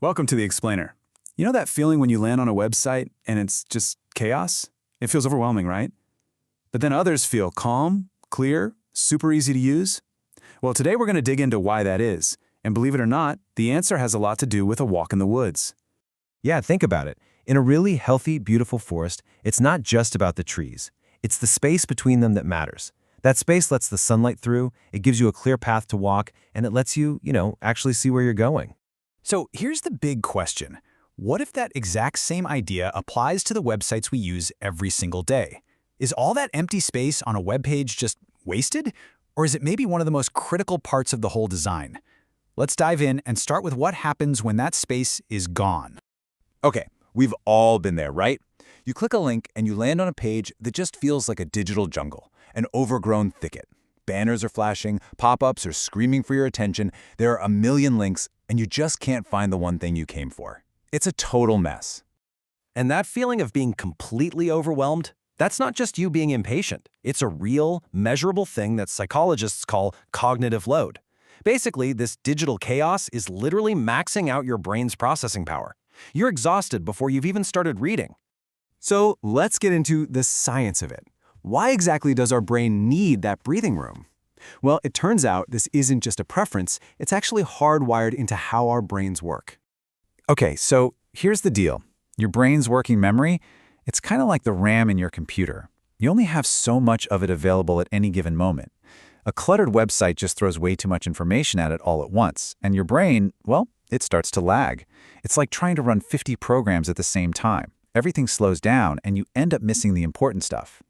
Welcome to the Explainer. You know that feeling when you land on a website and it's just chaos? It feels overwhelming, right? But then others feel calm, clear, super easy to use? Well, today we're going to dig into why that is. And believe it or not, the answer has a lot to do with a walk in the woods. Yeah, think about it. In a really healthy, beautiful forest, it's not just about the trees. It's the space between them that matters. That space lets the sunlight through, it gives you a clear path to walk, and it lets you, actually see where you're going. So here's the big question. What if that exact same idea applies to the websites we use every single day? Is all that empty space on a web page just wasted? Or is it maybe one of the most critical parts of the whole design? Let's dive in and start with what happens when that space is gone. Okay, we've all been there, right? You click a link and you land on a page that just feels like a digital jungle, an overgrown thicket. Banners are flashing, pop-ups are screaming for your attention, there are a million links, and you just can't find the one thing you came for. It's a total mess. And that feeling of being completely overwhelmed, that's not just you being impatient. It's a real, measurable thing that psychologists call cognitive load. Basically, this digital chaos is literally maxing out your brain's processing power. You're exhausted before you've even started reading. So let's get into the science of it. Why exactly does our brain need that breathing room? Well, it turns out this isn't just a preference, it's actually hardwired into how our brains work. Okay, so here's the deal. Your brain's working memory, it's kind of like the RAM in your computer. You only have so much of it available at any given moment. A cluttered website just throws way too much information at it all at once, and your brain, well, it starts to lag. It's like trying to run 50 programs at the same time. Everything slows down, and you end up missing the important stuff.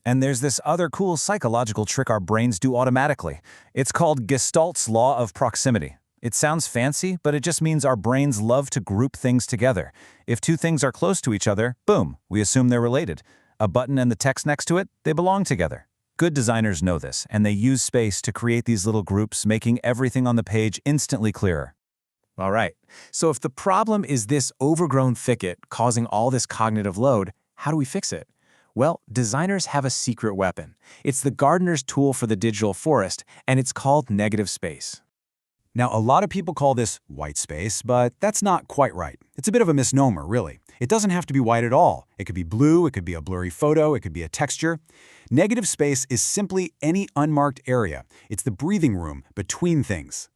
And there's this other cool psychological trick our brains do automatically. It's called Gestalt's law of proximity. It sounds fancy, but it just means our brains love to group things together. If two things are close to each other, boom, we assume they're related. A button and the text next to it, they belong together. Good designers know this, and they use space to create these little groups, making everything on the page instantly clearer. All right, so if the problem is this overgrown thicket causing all this cognitive load, how do we fix it? Well, designers have a secret weapon. It's the gardener's tool for the digital forest, and it's called negative space. Now, a lot of people call this white space, but that's not quite right. It's a bit of a misnomer, really. It doesn't have to be white at all. It could be blue, it could be a blurry photo, it could be a texture. Negative space is simply any unmarked area. It's the breathing room between things.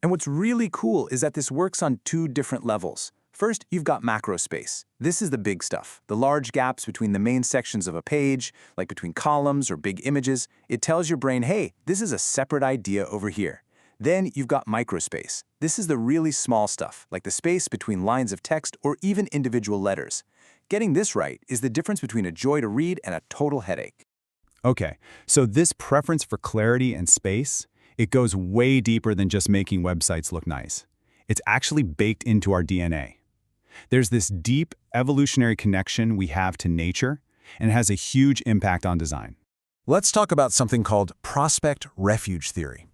And what's really cool is that this works on two different levels. First, you've got macro space. This is the big stuff, the large gaps between the main sections of a page, like between columns or big images. It tells your brain, hey, this is a separate idea over here. Then you've got microspace. This is the really small stuff, like the space between lines of text or even individual letters. Getting this right is the difference between a joy to read and a total headache. Okay, so this preference for clarity and space, it goes way deeper than just making websites look nice. It's actually baked into our DNA. There's this deep evolutionary connection we have to nature, and it has a huge impact on design. Let's talk about something called prospect refuge theory.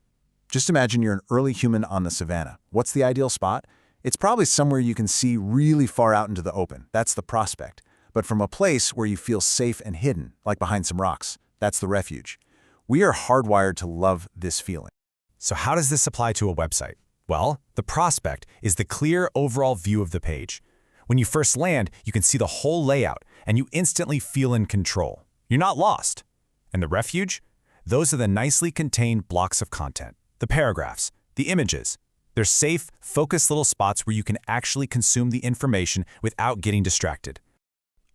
Just imagine you're an early human on the savannah. What's the ideal spot? It's probably somewhere you can see really far out into the open. That's the prospect. But from a place where you feel safe and hidden, like behind some rocks, that's the refuge. We are hardwired to love this feeling. So how does this apply to a website? Well, the prospect is the clear overall view of the page. When you first land, you can see the whole layout, and you instantly feel in control. You're not lost. And the refuge? Those are the nicely contained blocks of content, the paragraphs, the images. They're safe, focused little spots where you can actually consume the information without getting distracted.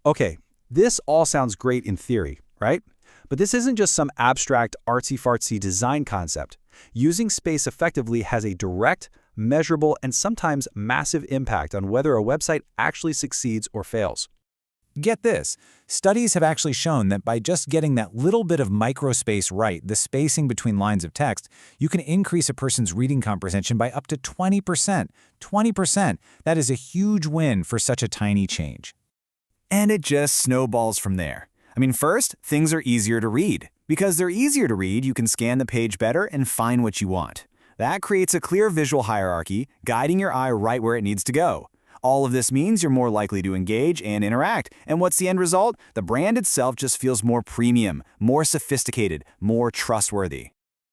Okay, this all sounds great in theory, right? But this isn't just some abstract, artsy-fartsy design concept. Using space effectively has a direct, measurable, and sometimes massive impact on whether a website actually succeeds or fails. Get this, studies have actually shown that by just getting that little bit of microspace right, the spacing between lines of text, you can increase a person's reading comprehension by up to 20%. 20%! That is a huge win for such a tiny change. And it just snowballs from there. First, things are easier to read. Because they're easier to read, you can scan the page better and find what you want. That creates a clear visual hierarchy, guiding your eye right where it needs to go. All of this means you're more likely to engage and interact. And what's the end result? The brand itself just feels more premium, more sophisticated, more trustworthy.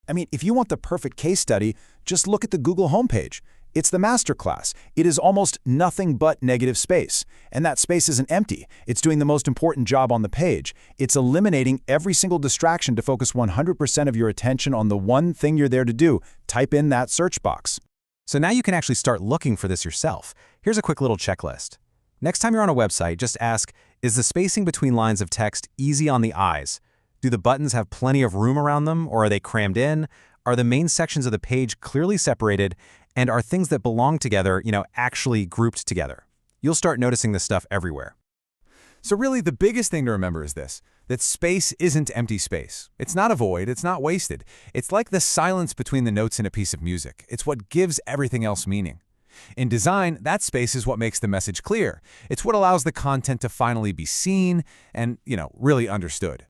If you want the perfect case study, just look at the Google homepage. It's the masterclass. It is almost nothing but negative space. And that space isn't empty. It's doing the most important job on the page. It's eliminating every single distraction to focus 100% of your attention on the one thing you're there to do. Type in that search box. So now you can actually start looking for this yourself. Here's a quick little checklist. Next time you're on a website, just ask, is the spacing between lines of text easy on the eyes? Do the buttons have plenty of room around them, or are they crammed in? Are the main sections of the page clearly separated? And are things that belong together, actually grouped together? You'll start noticing this stuff everywhere. So really, the biggest thing to remember is this, that space isn't empty space. It's not a void, it's not wasted. It's like the silence between the notes in a piece of music. It's what gives everything else meaning. In design, that space is what makes the message clear. It's what allows the content to finally be seen and, really understood.